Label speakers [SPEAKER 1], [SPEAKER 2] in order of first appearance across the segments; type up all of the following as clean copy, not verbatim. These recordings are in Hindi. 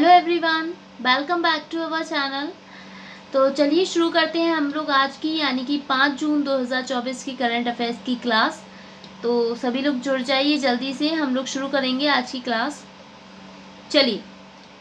[SPEAKER 1] Hello everyone, welcome back to our channel. तो चलिए शुरू करते हैं हम लोग आज की यानी कि 5 जून 2024 की करंट अफेयर्स की क्लास। तो सभी लोग जुड़ जाइए जल्दी से, हम लोग शुरू करेंगे आज की क्लास। चलिए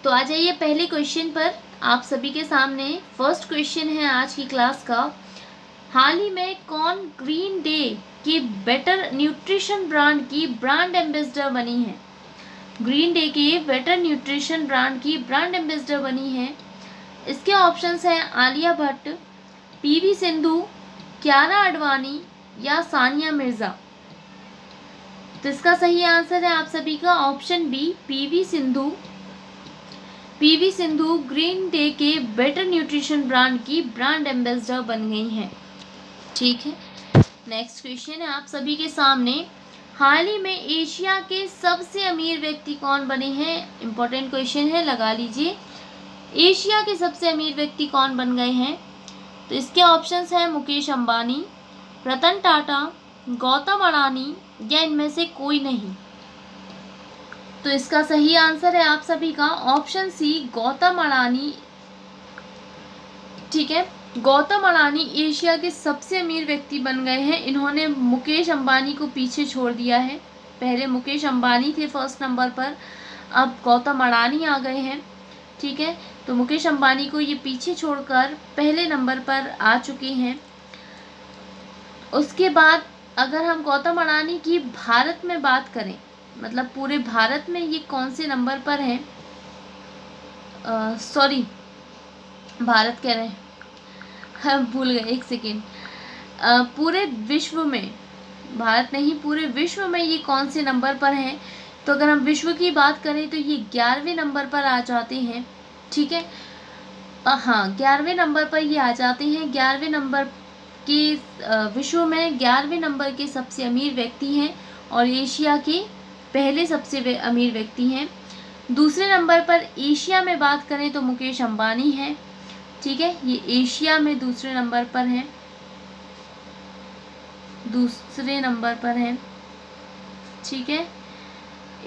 [SPEAKER 1] तो आ जाइए पहले क्वेश्चन पर। आप सभी के सामने फर्स्ट क्वेश्चन है आज की क्लास का। हाल ही में कौन ग्रीन डे की बेटर न्यूट्रिशन ब्रांड की ब्रांड एम्बेसडर बनी है? ग्रीन डे के बेटर न्यूट्रिशन ब्रांड की ब्रांड एम्बेसडर बनी है। इसके ऑप्शंस हैं आलिया भट्ट, पीवी सिंधु, कियारा आडवाणी या सानिया मिर्जा। तो इसका सही आंसर है आप सभी का option B, PV Sindhu. PV Sindhu green day के बेटर न्यूट्रिशन ब्रांड की ब्रांड एम्बेसडर बन गई हैं। ठीक है, नेक्स्ट क्वेश्चन है आप सभी के सामने। हाल ही में एशिया के सबसे अमीर व्यक्ति कौन बने हैं? इंपॉर्टेंट क्वेश्चन है, लगा लीजिए। एशिया के सबसे अमीर व्यक्ति कौन बन गए हैं? तो इसके ऑप्शंस हैं मुकेश अंबानी, रतन टाटा, गौतम अडानी या इनमें से कोई नहीं। तो इसका सही आंसर है आप सभी का ऑप्शन सी, गौतम अडानी। ठीक है, गौतम अडानी एशिया के सबसे अमीर व्यक्ति बन गए हैं। इन्होंने मुकेश अंबानी को पीछे छोड़ दिया है। पहले मुकेश अंबानी थे फर्स्ट नंबर पर, अब गौतम अडानी आ गए हैं। ठीक है, तो मुकेश अंबानी को ये पीछे छोड़कर पहले नंबर पर आ चुके हैं। उसके बाद अगर हम गौतम अडानी की भारत में बात करें, मतलब पूरे भारत में ये कौन से नंबर पर हैं? सॉरी, भारत कह रहे हैं, भूल गए, एक सेकेंड। पूरे विश्व में, भारत नहीं पूरे विश्व में ये कौन से नंबर पर हैं? तो अगर हम विश्व की बात करें तो ये 11वें नंबर पर आ जाते हैं। ठीक है, हाँ 11वें नंबर पर ये आ जाते हैं। 11वें नंबर के विश्व में 11वें नंबर के सबसे अमीर व्यक्ति हैं और एशिया के पहले सबसे अमीर व्यक्ति हैं। दूसरे नंबर पर एशिया में बात करें तो मुकेश अंबानी हैं। ठीक है, ये एशिया में दूसरे नंबर पर हैं, दूसरे नंबर पर हैं। ठीक है,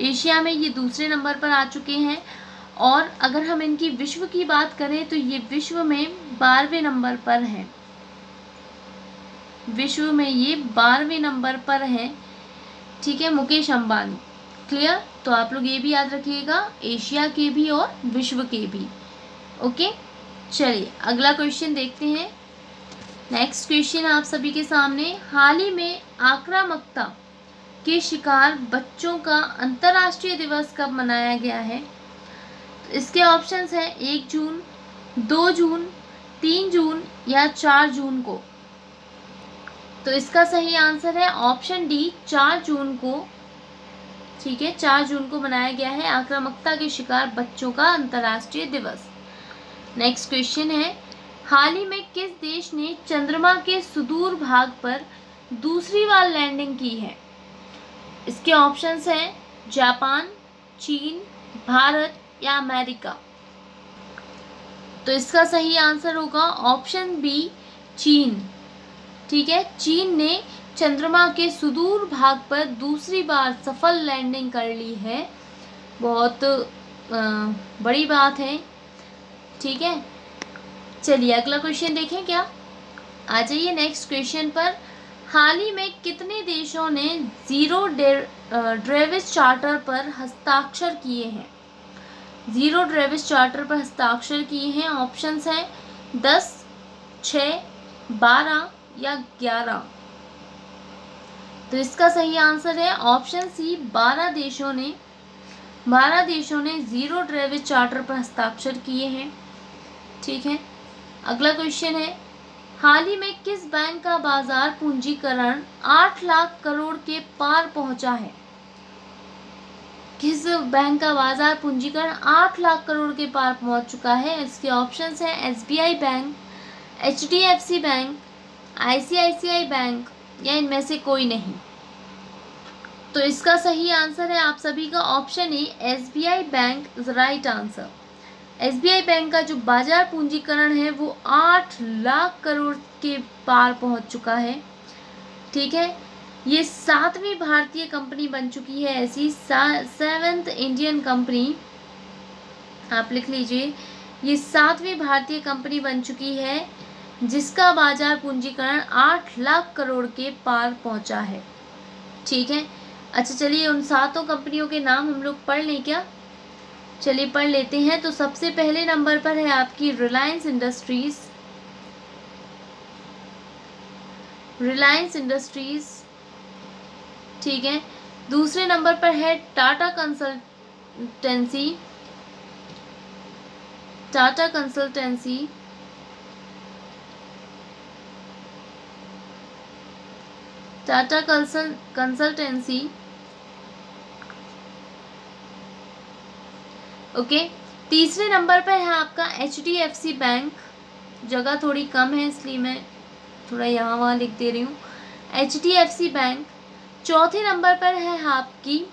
[SPEAKER 1] एशिया में ये दूसरे नंबर पर आ चुके हैं। और अगर हम इनकी विश्व की बात करें तो ये विश्व में 12वें नंबर पर हैं। विश्व में ये 12वें नंबर पर हैं। ठीक है, मुकेश अंबानी। क्लियर? तो आप लोग ये भी याद रखिएगा, एशिया के भी और विश्व के भी। ओके, चलिए अगला क्वेश्चन देखते हैं। नेक्स्ट क्वेश्चन आप सभी के सामने। हाल ही में आक्रामकता के शिकार बच्चों का अंतर्राष्ट्रीय दिवस कब मनाया गया है? तो इसके ऑप्शंस हैं 1 जून, 2 जून, 3 जून या 4 जून को। तो इसका सही आंसर है ऑप्शन डी, 4 जून को। ठीक है, 4 जून को मनाया गया है आक्रामकता के शिकार बच्चों का अंतर्राष्ट्रीय दिवस। नेक्स्ट क्वेश्चन है। हाल ही में किस देश ने चंद्रमा के सुदूर भाग पर दूसरी बार लैंडिंग की है? इसके ऑप्शंस हैं जापान, चीन, भारत या अमेरिका। तो इसका सही आंसर होगा ऑप्शन बी, चीन। ठीक है, चीन ने चंद्रमा के सुदूर भाग पर दूसरी बार सफल लैंडिंग कर ली है। बहुत बड़ी बात है। ठीक है, चलिए अगला क्वेश्चन देखें क्या। आ जाइए नेक्स्ट क्वेश्चन पर। हाल ही में कितने देशों ने जीरो ड्रेविस चार्टर पर हस्ताक्षर किए हैं? जीरो ड्रेविस चार्टर पर हस्ताक्षर किए हैं। ऑप्शंस हैं 10, 6, 12 या 11। तो इसका सही आंसर है ऑप्शन सी, 12 देशों ने जीरो ड्रेविस चार्टर पर हस्ताक्षर किए हैं। ठीक है, अगला क्वेश्चन है। हाल ही में किस बैंक का बाजार पूंजीकरण 8 लाख करोड़ के पार पहुंचा है? किस बैंक का बाजार पूंजीकरण 8 लाख करोड़ के पार पहुंच चुका है? इसके ऑप्शंस हैं SBI bank, HDFC bank, ICICI bank या इनमें से कोई नहीं। तो इसका सही आंसर है आप सभी का option A, SBI bank is right answer. SBI bank का जो बाजार पूंजीकरण है वो 8 लाख करोड़ के पार पहुंच चुका है। ठीक है, ये 7वीं भारतीय कंपनी बन चुकी है ऐसी, 7th इंडियन कंपनी आप लिख लीजिए, ये 7वीं भारतीय कंपनी बन चुकी है जिसका बाजार पूंजीकरण 8 लाख करोड़ के पार पहुंचा है। ठीक है, अच्छा चलिए उन 7 कंपनियों के नाम हम लोग पढ़ लें क्या? चलिए पढ़ लेते हैं। तो सबसे पहले नंबर पर है आपकी रिलायंस इंडस्ट्रीज, रिलायंस इंडस्ट्रीज। ठीक है, दूसरे नंबर पर है Tata consultancy, Tata consultancy. Tata consultancy. Okay, तीसरे नंबर पर है आपका HDFC बैंक। जगह थोड़ी कम है इसलिए मैं थोड़ा यहाँ वहाँ लिख दे रही हूँ, HDFC बैंक। चौथे नंबर पर है आपकी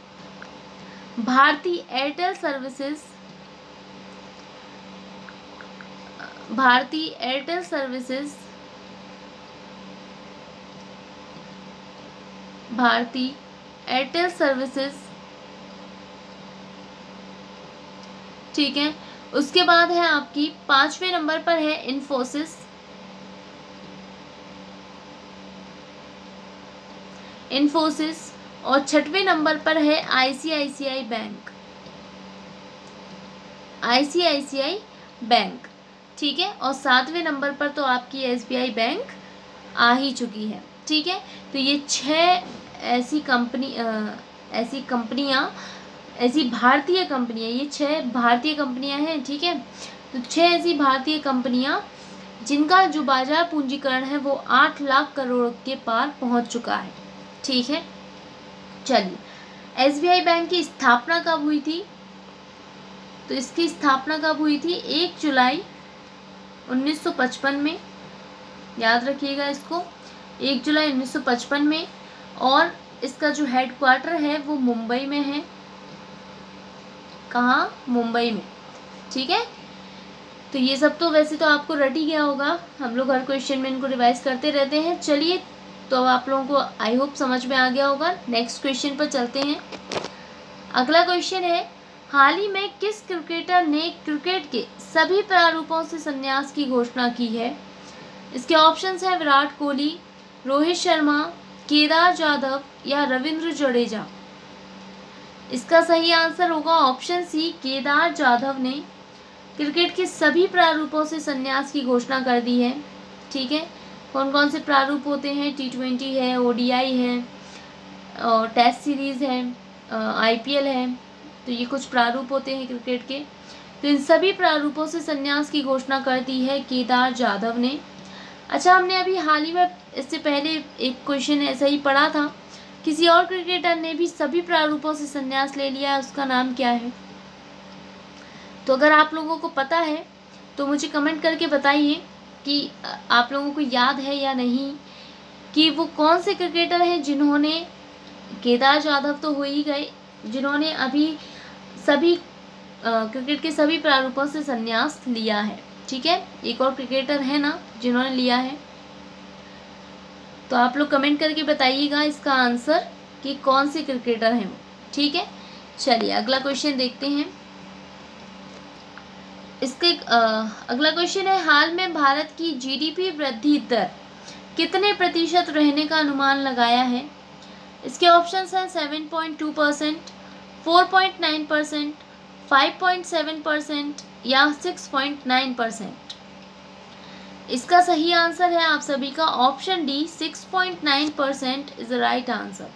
[SPEAKER 1] Bharti Airtel services, Bharti Airtel services, Bharti Airtel services. ठीक है, उसके बाद है आपकी 5वें नंबर पर है इन्फोसिस, इन्फोसिस। और 6वें नंबर पर है ICICI बैंक, ICICI बैंक। ठीक है, और 7वें नंबर पर तो आपकी SBI बैंक आ ही चुकी है। ठीक है, तो ये 6 ऐसी कंपनियां, ऐसी भारतीय कंपनियां, ये 6 भारतीय कंपनियां हैं। ठीक है, तो 6 ऐसी भारतीय कंपनियां जिनका जो बाजार पूंजीकरण है वो 8 लाख करोड़ के पार पहुंच चुका है। ठीक है, चलिए SBI बैंक की स्थापना कब हुई थी? तो इसकी स्थापना कब हुई थी? 1 जुलाई 1955 में। याद रखिएगा इसको, 1 जुलाई 1955 में। और इसका जो हेडक्वार्टर है वो मुंबई में है। कहाँ? मुंबई में। ठीक है, तो ये सब तो वैसे तो आपको रट ही गया होगा, हम लोग हर क्वेश्चन में इनको रिवाइज करते रहते हैं। चलिए, तो अब आप लोगों को आई होप समझ में आ गया होगा। नेक्स्ट क्वेश्चन पर चलते हैं। अगला क्वेश्चन है, हाल ही में किस क्रिकेटर ने क्रिकेट के सभी प्रारूपों से संन्यास की घोषणा की है? इसके ऑप्शंस हैं विराट कोहली, रोहित शर्मा, केदार जाधव या रविंद्र जडेजा। इसका सही आंसर होगा ऑप्शन सी, केदार जाधव ने क्रिकेट के सभी प्रारूपों से संन्यास की घोषणा कर दी है। ठीक है, कौन कौन से प्रारूप होते हैं? T20 है, ODI है, और टेस्ट सीरीज़ है, IPL है। तो ये कुछ प्रारूप होते हैं क्रिकेट के। तो इन सभी प्रारूपों से संन्यास की घोषणा कर दी है केदार जाधव ने। अच्छा, हमने अभी हाल ही में इससे पहले एक क्वेश्चन ऐसा ही पढ़ा था, किसी और क्रिकेटर ने भी सभी प्रारूपों से संन्यास ले लिया है, उसका नाम क्या है? तो अगर आप लोगों को पता है तो मुझे कमेंट करके बताइए कि आप लोगों को याद है या नहीं कि वो कौन से क्रिकेटर हैं जिन्होंने, केदार जाधव तो हो ही गए, जिन्होंने अभी सभी क्रिकेट के सभी प्रारूपों से संन्यास लिया है। ठीक है, एक और क्रिकेटर है ना जिन्होंने लिया है, तो आप लोग कमेंट करके बताइएगा इसका आंसर कि कौन से क्रिकेटर हैं वो। ठीक है, चलिए अगला क्वेश्चन देखते हैं। इसके अगला क्वेश्चन है, हाल में भारत की GDP वृद्धि दर कितने प्रतिशत रहने का अनुमान लगाया है? इसके ऑप्शंस हैं 7.2%, 4.9%, 5.7% या 6.9%। इसका सही आंसर है आप सभी का option D, 6.9% is the right answer.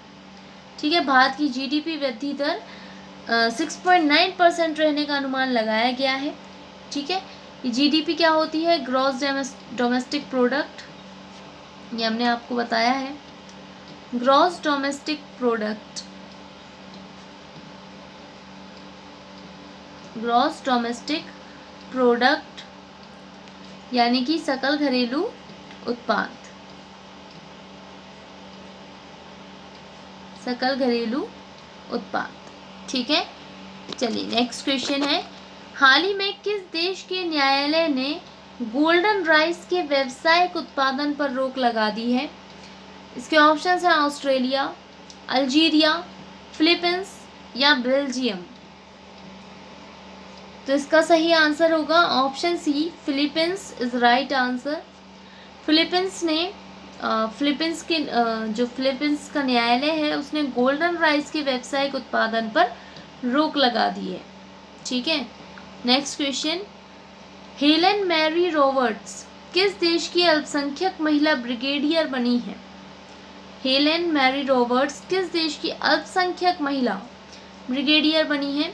[SPEAKER 1] ठीक है, भारत की GDP वृद्धि दर 6.9% रहने का अनुमान लगाया गया है। ठीक है, ये GDP क्या होती है? ग्रॉस डोमेस्टिक प्रोडक्ट, ये हमने आपको बताया है, gross domestic product, gross domestic product यानी कि सकल घरेलू उत्पाद, सकल घरेलू उत्पाद। ठीक है, चलिए नेक्स्ट क्वेश्चन है, हाल ही में किस देश के न्यायालय ने गोल्डन राइस के व्यावसायिक उत्पादन पर रोक लगा दी है? इसके ऑप्शंस हैं ऑस्ट्रेलिया, अल्जीरिया, फिलीपींस या बेल्जियम। तो इसका सही आंसर होगा option C, Philippines is right answer. Philippines ने जो फिलीपींस का न्यायालय है उसने गोल्डन राइस के व्यावसायिक उत्पादन पर रोक लगा दी है। ठीक है, next question, Helen Mary Roberts किस देश की अल्पसंख्यक महिला ब्रिगेडियर बनी है? हेलेन मैरी रॉबर्ट्स किस देश की अल्पसंख्यक महिला ब्रिगेडियर बनी है?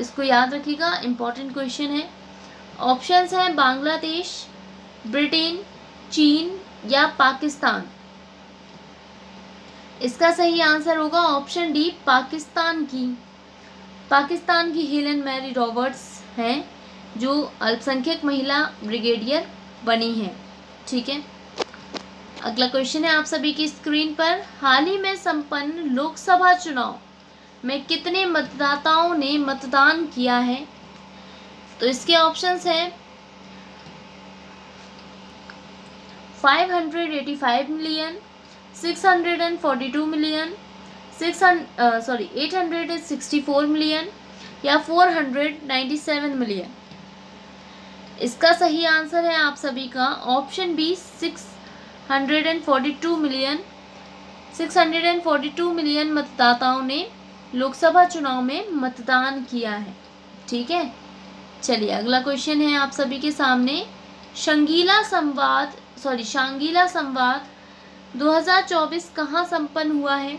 [SPEAKER 1] इसको याद रखिएगा, इंपॉर्टेंट क्वेश्चन है। ऑप्शंस हैं बांग्लादेश, ब्रिटेन, चीन या पाकिस्तान। इसका सही आंसर होगा ऑप्शन डी, पाकिस्तान की हेलेन मैरी रॉबर्ट्स हैं जो अल्पसंख्यक महिला ब्रिगेडियर बनी है। ठीक है, अगला क्वेश्चन है आप सभी की स्क्रीन पर, हाल ही में संपन्न लोकसभा चुनाव में कितने मतदाताओं ने मतदान किया है? तो इसके ऑप्शंस हैं 585 मिलियन, 642 मिलियन, 864 मिलियन या 497 मिलियन। इसका सही आंसर है आप सभी का ऑप्शन बी, 642 मिलियन। 642 मिलियन मतदाताओं ने लोकसभा चुनाव में मतदान किया है। ठीक है, चलिए अगला क्वेश्चन है आप सभी के सामने, शांगिला संवाद 2024 कहाँ संपन्न हुआ है?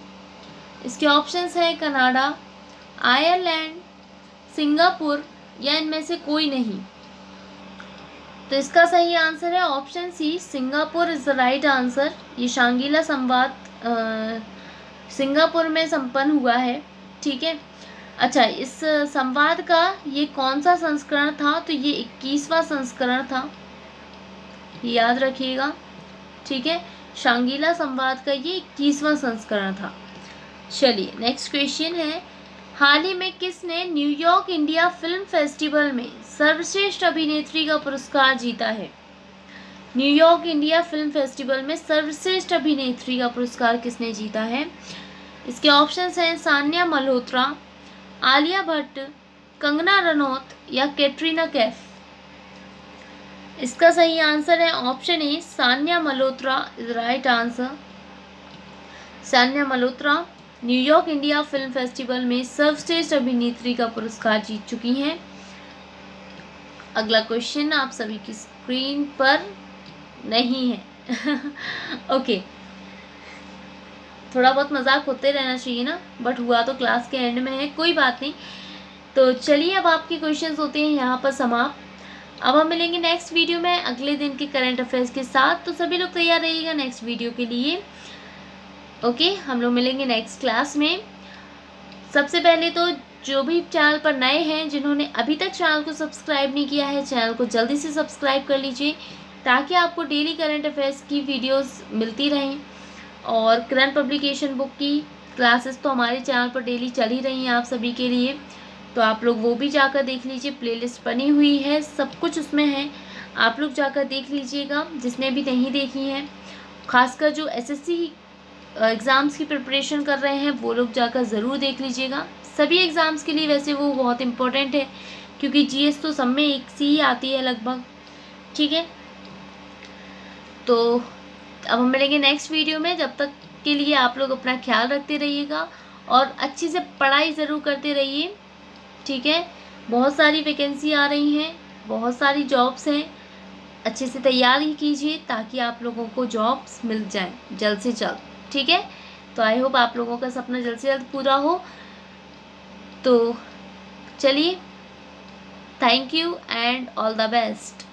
[SPEAKER 1] इसके ऑप्शंस हैं कनाडा, आयरलैंड, सिंगापुर या इनमें से कोई नहीं। तो इसका सही आंसर है option C, Singapore is the right answer. ये शांगिला संवाद सिंगापुर में संपन्न हुआ है। ठीक है, अच्छा, इस संवाद का ये कौन सा संस्करण था? तो ये 21वां संस्करण था, याद रखिएगा। ठीक है, शांगिला संवाद का ये 21वां संस्करण था। चलिए नेक्स्ट क्वेश्चन है, हाल ही में किसने न्यूयॉर्क इंडिया फिल्म फेस्टिवल में सर्वश्रेष्ठ अभिनेत्री का पुरस्कार जीता है? न्यूयॉर्क इंडिया फिल्म फेस्टिवल में सर्वश्रेष्ठ अभिनेत्री का पुरस्कार किसने जीता है? इसके ऑप्शंस हैं सान्या मल्होत्रा, आलिया भट्ट, कंगना रनौत या कैटरीना कैफ। इसका सही आंसर है option A, Sanya Malhotra is right answer. Sanya Malhotra New York India film festival में सर्वश्रेष्ठ अभिनेत्री का पुरस्कार जीत चुकी हैं। अगला क्वेश्चन आप सभी की स्क्रीन पर नहीं है ओके, थोड़ा बहुत मजाक होते रहना चाहिए ना, बट हुआ तो क्लास के एंड में है, कोई बात नहीं। तो चलिए अब आपके क्वेश्चंस होते हैं यहाँ पर समाप्त। अब हम मिलेंगे नेक्स्ट वीडियो में अगले दिन के करंट अफेयर्स के साथ, तो सभी लोग तैयार रहिएगा नेक्स्ट वीडियो के लिए। ओके, हम लोग मिलेंगे नेक्स्ट क्लास में। सबसे पहले तो जो भी चैनल पर नए हैं, जिन्होंने अभी तक चैनल को सब्सक्राइब नहीं किया है, चैनल को जल्दी से सब्सक्राइब कर लीजिए ताकि आपको डेली करंट अफेयर्स की वीडियोस मिलती रहें। और करंट पब्लिकेशन बुक की क्लासेस तो हमारे चैनल पर डेली चल ही रही हैं आप सभी के लिए, तो आप लोग वो भी जाकर देख लीजिए, प्लेलिस्ट बनी हुई है, सब कुछ उसमें है, आप लोग जाकर देख लीजिएगा जिसने भी नहीं देखी हैं। खासकर जो एसएससी एग्ज़ाम्स की प्रिपरेशन कर रहे हैं वो लोग जाकर ज़रूर देख लीजिएगा। सभी एग्ज़ाम्स के लिए वैसे वो बहुत इम्पोर्टेंट है, क्योंकि जीएस तो सब में एक सी ही आती है लगभग। ठीक है, तो अब हम मिलेंगे नेक्स्ट वीडियो में। जब तक के लिए आप लोग अपना ख्याल रखते रहिएगा और अच्छी से पढ़ाई ज़रूर करते रहिए। ठीक है, बहुत सारी वैकेंसी आ रही हैं, बहुत सारी जॉब्स हैं, अच्छे से तैयारी कीजिए ताकि आप लोगों को जॉब्स मिल जाएं जल्द से जल्द। ठीक है, तो आई होप आप लोगों का सपना जल्द से जल्द पूरा हो। तो चलिए, thank you and all the best.